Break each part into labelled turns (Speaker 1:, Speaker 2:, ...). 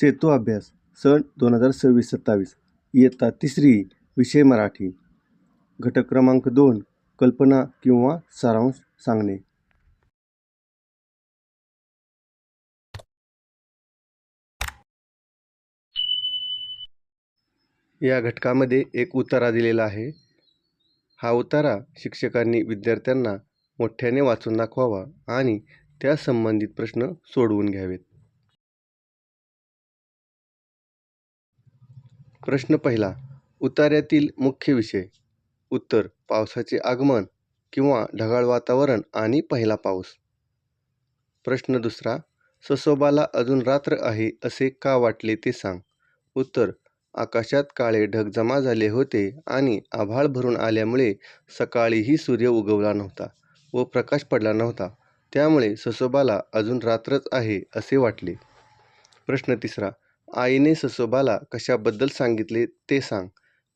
Speaker 1: सेतू अभ्यास सन 2026-27 इयत्ता 3री विषय मराठी. घटक क्रमांक 2 कल्पना किंवा सारांश सांगणे. या घटकामध्ये एक उतारा दिलेला आहे. हा उतारा शिक्षकांनी विद्यार्थ्यांना मोठ्याने वाचून दाखवावा आणि त्या संबंधित प्रश्न सोडवून घ्यावेत. प्रश्न पहिला. उतार्यातील मुख्य विषय. उत्तर: पावसाचे आगमन किंवा ढगाळ वातावरण आणि पहिला पाऊस. प्रश्न दुसरा. ससोबाला अजून रात्र आहे असे का वाटले ते सांग. उत्तर: आकाशात काळे ढग जमा झाले होते आणि आभाळ भरून आल्यामुळे सकाळीही सूर्य उगवला नव्हता व प्रकाश पडला नव्हता, त्यामुळे ससोबाला अजून रात्रच आहे असे वाटले. प्रश्न तिसरा. आईने ससोबाला कशाबद्दल सांगितले ते सांग.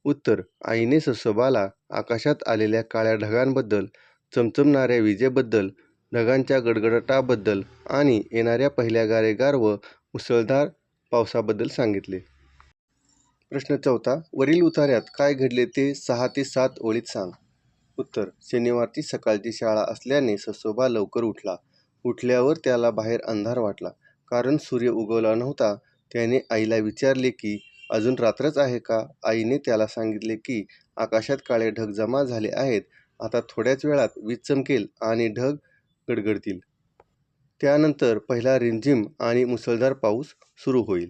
Speaker 1: उत्तर: आईने ससोबाला आकाशात आलेल्या काळ्या ढगांबद्दल, चमचमणाऱ्या विजेबद्दल, ढगांच्या गडगडाटाबद्दल आणि येणाऱ्या पहिल्या गारेगार व मुसळधार पावसाबद्दल सांगितले. प्रश्न चौथा. वरील उतार्यात काय घडले ते 6 ते 7 ओळीत सांग. उत्तर: शनिवारची सकाळची शाळा असल्याने ससोबा लवकर उठला. उठल्यावर त्याला बाहेर अंधार वाटला, कारण सूर्य उगवला नव्हता. त्याने आईला विचारले की अजून रात्रच आहे का? आईने त्याला सांगितले की आकाशात काळे ढग जमा झाले आहेत, आता थोड्याच वेळात वीज चमकेल आणि ढग गडगडतील. त्यानंतर पहिला रिमझिम आणि मुसळधार पाऊस सुरू होईल.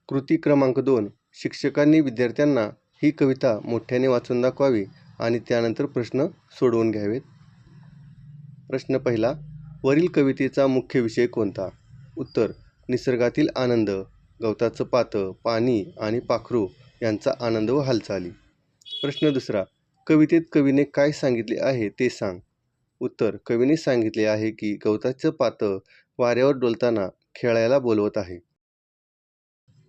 Speaker 1: कृती क्रमांक 2. शिक्षकांनी विद्यार्थ्यांना ही कविता मोठ्याने वाचून दाखवावी आणि त्यानंतर प्रश्न सोडवून घ्यावेत. प्रश्न पहिला. वरील कवितेचा मुख्य विषय कोणता? उत्तर: निसर्गातील आनंद, गवताचं पातं, पाणी आणि पाखरू यांचा आनंद व हालचाली. प्रश्न दुसरा. कवितेत कवीने काय सांगितले आहे ते सांग. उत्तर: कवीने सांगितले आहे की गवताचं पातं वाऱ्यावर डोलताना खेळायला बोलवत आहे.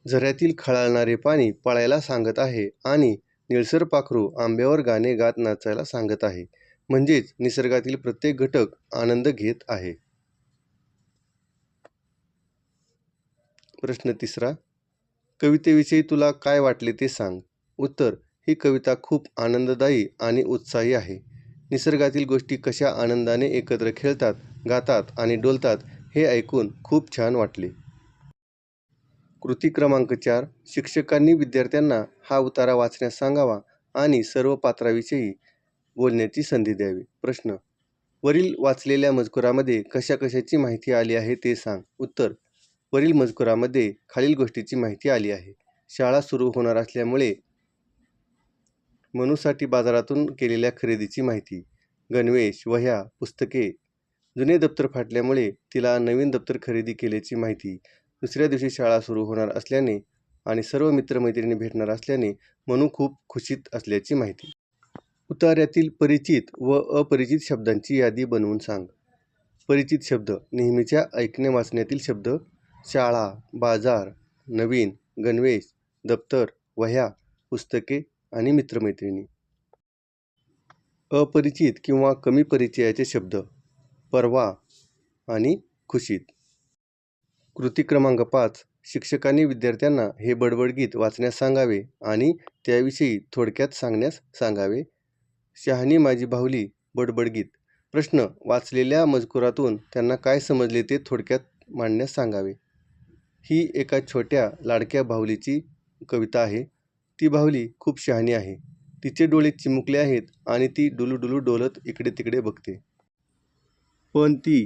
Speaker 1: झऱ्यातील खळाळणारे पाणी पळायला सांगत आहे आणि निळसर पाखरू आंब्यावर गाणे गात नाचायला सांगत आहे. म्हणजेच निसर्गातील प्रत्येक घटक आनंद घेत आहे. प्रश्न तिसरा. कवितेविषयी तुला काय वाटले ते सांग. उत्तर: ही कविता खूप आनंददायी आणि उत्साही आहे. निसर्गातील गोष्टी कशा आनंदाने एकत्र खेळतात, गातात आणि डोलतात हे ऐकून खूप छान वाटले. कृती क्रमांक 4. शिक्षकांनी विद्यार्थ्यांना हा उतारा वाचण्यास सांगावा आणि सर्व पात्राविषयी बोलण्याची संधी द्यावी. प्रश्न. वरील वाचलेल्या मजकुरामध्ये कशाकशाची माहिती आली आहे ते सांग. उत्तर: वरील मजकुरामध्ये खालील गोष्टीची माहिती आली आहे. शाळा सुरू होणार असल्यामुळे मनूसाठी बाजारातून केलेल्या खरेदीची माहिती, गणवेश, वह्या, पुस्तके, जुने दप्तर फाटल्यामुळे तिला नवीन दप्तर खरेदी केल्याची माहिती, दुसऱ्या दिवशी शाळा सुरू होणार असल्याने आणि सर्व मित्रमैत्रिणी भेटणार असल्याने मनू खूप खुशीत असल्याची माहिती. उतार्यातील परिचित व अपरिचित शब्दांची यादी बनवून सांग. परिचित शब्द: नेहमीच्या ऐकण्या वाचण्यातील शब्द, शाळा, बाजार, नवीन, गणवेश, दप्तर, वह्या, पुस्तके आणि मित्रमैत्रिणी. अपरिचित किंवा कमी परिचयाचे शब्द: परवा आणि खुशीत. कृती क्रमांक 5. शिक्षकांनी विद्यार्थ्यांना हे बडबड गीत वाचण्यास सांगावे आणि त्याविषयी थोडक्यात सांगण्यास सांगावे. शहाणी माझी बाहुली बडबड गीत. प्रश्न. वाचलेल्या मजकुरातून त्यांना काय समजले ते थोडक्यात मांडण्यास सांगावे. ही एका छोट्या लाडक्या बाहुलीची कविता आहे. ती बाहुली खूप शहाणी आहे. तिचे डोळे चिमुकले आहेत आणि ती डुलूडुलू डोलत इकडे तिकडे बघते. पण ती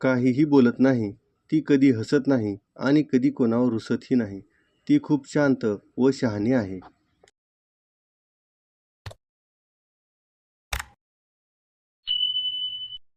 Speaker 1: काहीही बोलत नाही. ती कधी हसत नाही आणि कधी कोणावर रुसतही नाही. ती खूप शांत व शहाणी आहे.